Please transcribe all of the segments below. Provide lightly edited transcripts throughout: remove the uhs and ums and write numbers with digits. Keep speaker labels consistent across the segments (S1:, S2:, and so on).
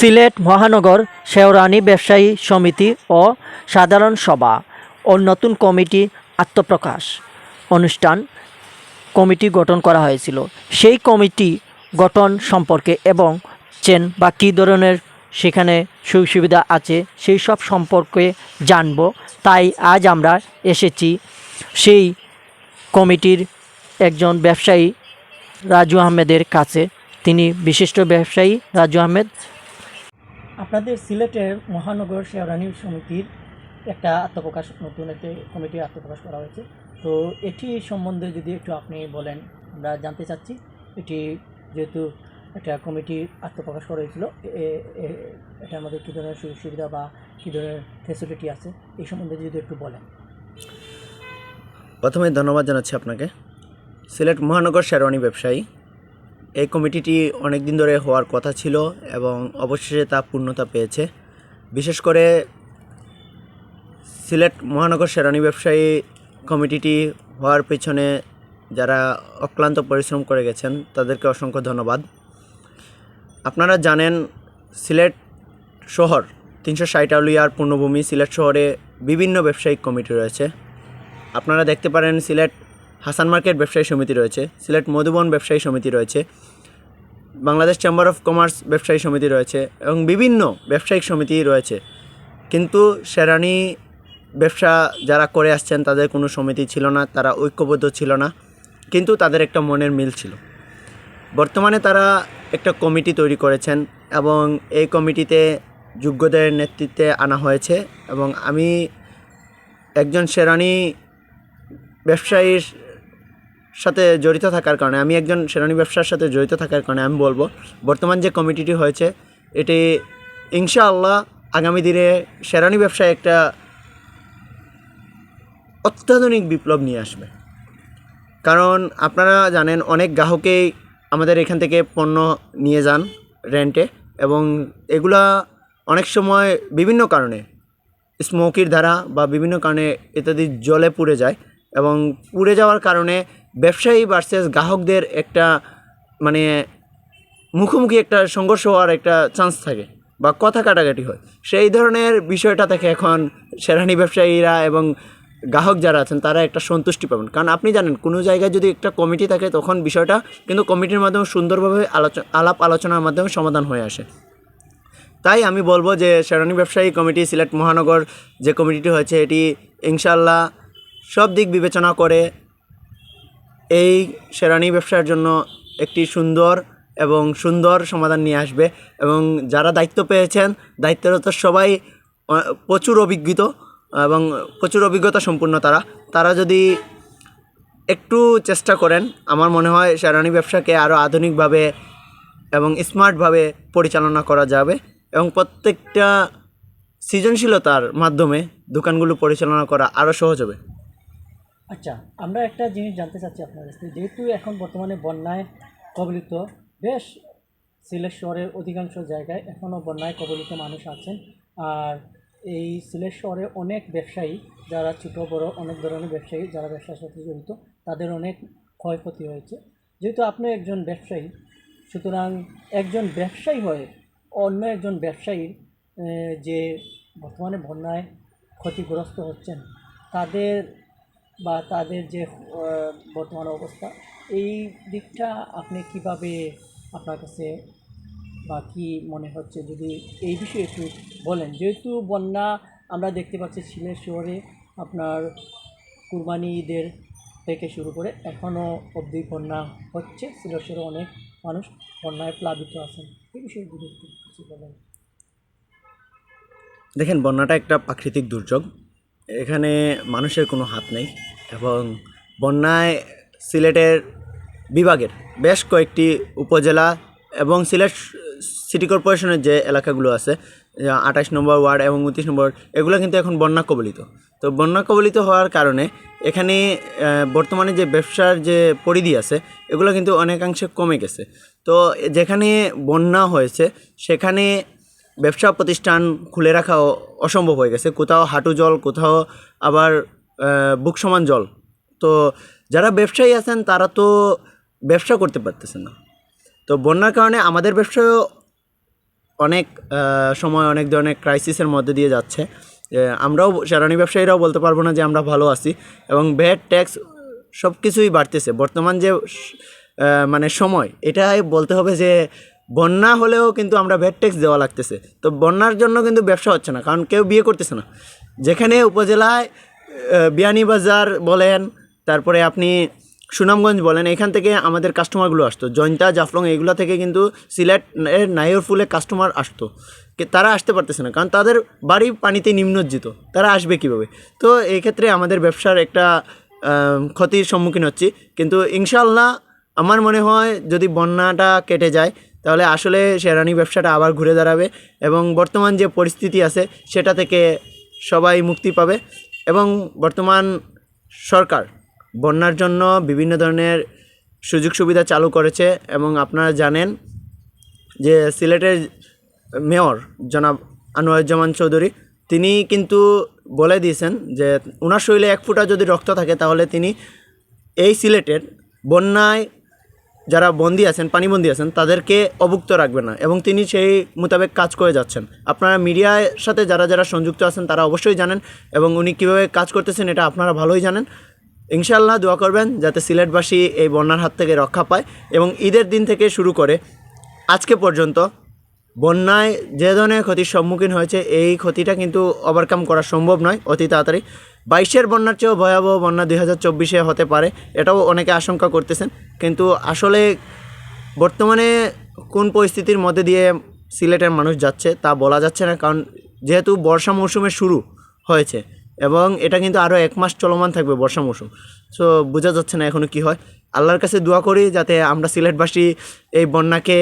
S1: সিলেট মহানগর শেওরানী ব্যবসায়ী সমিতি ও সাধারণ সভা ও নতুন কমিটি আত্মপ্রকাশ অনুষ্ঠান কমিটি গঠন করা হয়েছিল। সেই কমিটি গঠন সম্পর্কে এবং বা কী ধরনের সেখানে সুযোগ সুবিধা আছে সেই সব সম্পর্কে জানব। তাই আজ আমরা এসেছি সেই কমিটির একজন ব্যবসায়ী রাজু আহমেদের কাছে। তিনি বিশিষ্ট ব্যবসায়ী রাজু আহমেদ। আপনাদের সিলেটের মহানগর শেওরানী সমিতির একটা আত্মপ্রকাশ, নতুন একটি কমিটি আত্মপ্রকাশ করা হয়েছে। তো এটি সম্বন্ধে যদি একটু আপনি বলেন, আমরা জানতে চাচ্ছি। এটি যেহেতু একটা কমিটি আত্মপ্রকাশ করা হয়েছিল, এটার মধ্যে কী ধরনের সুযোগ সুবিধা বা কী ধরনের ফ্যাসিলিটি আছে এই সম্বন্ধে যদি একটু বলেন।
S2: প্রথমে ধন্যবাদ জানাচ্ছি আপনাকে। সিলেট মহানগর শেরওয়ানি ব্যবসায়ী এই কমিটিটি অনেক দিন ধরে হওয়ার কথা ছিল এবং অবশেষে তা পূর্ণতা পেয়েছে। বিশেষ করে সিলেট মহানগর শেরওয়ানি ব্যবসায়ী কমিটিটি হওয়ার পেছনে যারা অক্লান্ত পরিশ্রম করে গেছেন তাদেরকে অসংখ্য ধন্যবাদ। আপনারা জানেন সিলেট শহর 360 আউলিয়ার পূর্ণভূমি। সিলেট শহরে বিভিন্ন ব্যবসায়িক কমিটি রয়েছে। আপনারা দেখতে পারেন সিলেট হাসান মার্কেট ব্যবসায়ী সমিতি রয়েছে, সিলেট মধুবন ব্যবসায়ী সমিতি রয়েছে, বাংলাদেশ চেম্বার অফ কমার্স ব্যবসায়ী সমিতি রয়েছে এবং বিভিন্ন ব্যবসায়িক সমিতি রয়েছে। কিন্তু শেরানি ব্যবসা যারা করে আসছেন তাদের কোনো সমিতি ছিল না, তারা ঐক্যবদ্ধ ছিল না, কিন্তু তাদের একটা মনের মিল ছিল। বর্তমানে তারা একটা কমিটি তৈরি করেছেন এবং এই কমিটিতে যোগ্যদের নেতৃত্বে আনা হয়েছে এবং আমি একজন শেরানি ব্যবসায়ীর সাথে জড়িত থাকার কারণে, আমি একজন শেরানি ব্যবসার সাথে জড়িত থাকার কারণে আমি বলবো বর্তমান যে কমিটিটি হয়েছে এটি ইনশাআল্লাহ আগামী দিনে শেরানি ব্যবসায় একটা অত্যাধুনিক বিপ্লব নিয়ে আসবে। কারণ আপনারা জানেন অনেক গ্রাহকেই আমাদের এখান থেকে পণ্য নিয়ে যান রেন্টে এবং এগুলা অনেক সময় বিভিন্ন কারণে স্মোকির দ্বারা বা বিভিন্ন কারণে ইত্যাদি জলে পুড়ে যায় এবং পুড়ে যাওয়ার কারণে ব্যবসায়ী ভার্সেস গ্রাহকদের একটা মানে মুখোমুখি একটা সংঘর্ষ হওয়ার একটা চান্স থাকে বা কথা কাটাকাটি হয়। সেই ধরনের বিষয়টা থেকে এখন শেরানি ব্যবসায়ীরা এবং গ্রাহক যারা আছেন তারা একটা সন্তুষ্টি পাবেন। কারণ আপনি জানেন কোনো জায়গায় যদি একটা কমিটি থাকে তখন বিষয়টা কিন্তু কমিটির মাধ্যমে সুন্দরভাবে আলাপ আলোচনার মাধ্যমে সমাধান হয়ে আসে। তাই আমি বলবো যে শেরানি ব্যবসায়ী কমিটি সিলেট মহানগর যে কমিটিটি হয়েছে এটি ইনশাআল্লাহ সব দিক বিবেচনা করে এই শেরানি ব্যবসার জন্য একটি সুন্দর সমাধান নিয়ে আসবে এবং যারা দায়িত্ব পেয়েছেন দায়িত্বরত সবাই প্রচুর অভিজ্ঞতা সম্পূর্ণ। তারা যদি একটু চেষ্টা করেন আমার মনে হয় শেরানি ব্যবসাকে আরও আধুনিকভাবে এবং স্মার্টভাবে পরিচালনা করা যাবে এবং প্রত্যেকটা সৃজনশীলতার মাধ্যমে দোকানগুলো পরিচালনা করা আরও সহজ হবে।
S1: আচ্ছা, আমরা একটা জিনিস জানতে চাচ্ছি আপনার কাছে। যেহেতু এখন বর্তমানে বন্যায় কবলিত বেশ সিলেট শহরের অধিকাংশ জায়গায় এখনও বন্যায় কবলিত মানুষ আছেন, আর এই সিলেট শহরে অনেক ব্যবসায়ী যারা ছোটো বড় অনেক ধরনের ব্যবসায়ী যারা ব্যবসার সাথে জড়িত তাদের অনেক ক্ষয়ক্ষতি হয়েছে। যেহেতু আপনি একজন ব্যবসায়ী, সুতরাং একজন ব্যবসায়ী হয়ে অন্য একজন ব্যবসায়ীর যে বর্তমানে বন্যায় ক্ষতিগ্রস্ত হচ্ছেন তাদের যে বর্তমান অবস্থা, এই দিকটা আপনি কিভাবে আপনার কাছে বা কী মনে হচ্ছে যদি এই বিষয়ে একটু বলেন। যেহেতু বন্যা আমরা দেখতে পাচ্ছি সিলেট শহরে আপনার কুরবানি ঈদের থেকে শুরু করে এখনও অবধি বন্যা হচ্ছে। সিলেট শহরে অনেক মানুষ বন্যায় প্লাবিত আছেন, এই বিষয়ে যদি একটু কিছু বলেন।
S2: দেখেন, বন্যাটা একটা প্রাকৃতিক দুর্যোগ, এখানে মানুষের কোনো হাত নেই এবং বন্যায় সিলেটের বিভাগের বেশ কয়েকটি উপজেলা এবং সিলেট সিটি কর্পোরেশনের যে এলাকাগুলো আছে 28 নম্বর ওয়ার্ড এবং 29 নম্বর এগুলো কিন্তু এখন বন্যা কবলিত। তো বন্যা কবলিত হওয়ার কারণে এখানে বর্তমানে যে ব্যবসার যে পরিধি আছে এগুলো কিন্তু অনেকাংশে কমে গেছে। তো যেখানে বন্যা হয়েছে সেখানে ব্যবসা প্রতিষ্ঠান খুলে রাখা অসম্ভব হয়ে গেছে। কোথাও হাঁটু জল, কোথাও আবার বুক সমান জল। তো যারা ব্যবসায়ী আছেন তারা তো ব্যবসা করতে পারতেছেন না। তো বন্যার কারণে আমাদের ব্যবসায়ও অনেক সময় অনেক ধরনের ক্রাইসিসের মধ্যে দিয়ে যাচ্ছে। আমরাও জ্বালানি ব্যবসায়ীরাও বলতে পারবো না যে আমরা ভালো আছি, এবং ভ্যাট ট্যাক্স সব কিছুই বাড়তেছে। বর্তমান যে মানে সময়, এটাই বলতে হবে যে বন্যা হলেও কিন্তু আমরা ভ্যাট ট্যাক্স দেওয়া লাগতেছে। তো বন্যার জন্য কিন্তু ব্যবসা হচ্ছে না, কারণ কেউ বিয়ে করতেছে না। যেখানে উপজেলায় বিয়ানীবাজার বলেন, তারপরে আপনি সুনামগঞ্জ বলেন, এখান থেকে আমাদের কাস্টমারগুলো আসতো, জয়ন্তা জাফলং এইগুলো থেকে কিন্তু সিলেটের নাইরফুলে কাস্টমার আসতো। তারা আসতে পারতেছে না, কারণ তাদের বাড়ি পানিতে নিমজ্জিত, তারা আসবে কীভাবে? তো এই ক্ষেত্রে আমাদের ব্যবসার একটা ক্ষতির সম্মুখীন হচ্ছি। কিন্তু ইনশাআল্লাহ আমার মনে হয় যদি বন্যাটা কেটে যায়, তাহলে আসলে শেরানি ব্যবসাটা আবার ঘুরে দাঁড়াবে, এবং বর্তমান যে পরিস্থিতি আছে সেটা থেকে সবাই মুক্তি পাবে। এবং বর্তমান সরকার বন্যার জন্য বিভিন্ন ধরনের সুযোগ সুবিধা চালু করেছে। এবং আপনারা জানেন যে সিলেটের মেয়র জনাব আনোয়ারুজ্জামান চৌধুরী, তিনি কিন্তু বলে দিয়েছেন যে ওনার শরীরে 1 ফোঁটা যদি রক্ত থাকে তাহলে তিনি এই সিলেটের বন্যায় যারা বন্দী আছেন, পানিবন্দী আছেন, তাদেরকে অভুক্ত রাখবেন না, এবং তিনি সেই মোতাবেক কাজ করে যাচ্ছেন। আপনারা মিডিয়ার সাথে যারা যারা সংযুক্ত আছেন তারা অবশ্যই জানেন, এবং উনি কীভাবে কাজ করতেছেন এটা আপনারা ভালোই জানেন। ইনশাআল্লাহ দোয়া করবেন যাতে সিলেটবাসী এই বন্যার হাত থেকে রক্ষা পায়, এবং ঈদের দিন থেকে শুরু করে আজকে পর্যন্ত বন্যায় যে ধরনের ক্ষতির সম্মুখীন হয়েছে, এই ক্ষতিটা কিন্তু ওভারকাম করা সম্ভব নয় অতি তাড়াতাড়ি। 22-এর বন্যার চেয়েও ভয়াবহ বন্যা 2024-এ হতে পারে, এটাও অনেকে আশঙ্কা করতেছেন। কিন্তু আসলে বর্তমানে কোন পরিস্থিতির মধ্যে দিয়ে সিলেটের মানুষ যাচ্ছে তা বলা যাচ্ছে না, কারণ যেহেতু বর্ষা মৌসুমের শুরু হয়েছে, এবং এটা কিন্তু আরও 1 মাস চলমান থাকবে বর্ষা মৌসুম। সো বোঝা যাচ্ছে না এখনও কী হয়। আল্লাহর কাছে দোয়া করি যাতে আমরা সিলেটবাসী এই বন্যাকে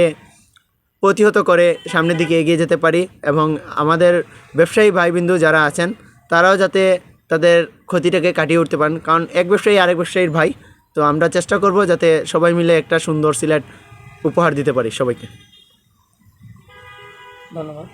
S2: প্রতিহত করে সামনের দিকে এগিয়ে যেতে পারি, এবং আমাদের ব্যবসায়ী ভাইবিন্দু যারা আছেন তারাও যাতে তাদের ক্ষতিটাকে কাটিয়ে উঠতে পারেন, কারণ এক ব্যবসায়ী আরেক ব্যবসায়ীর ভাই। তো আমরা চেষ্টা করব যাতে সবাই মিলে একটা সুন্দর সিলেট উপহার দিতে পারি সবাইকে।
S1: ধন্যবাদ।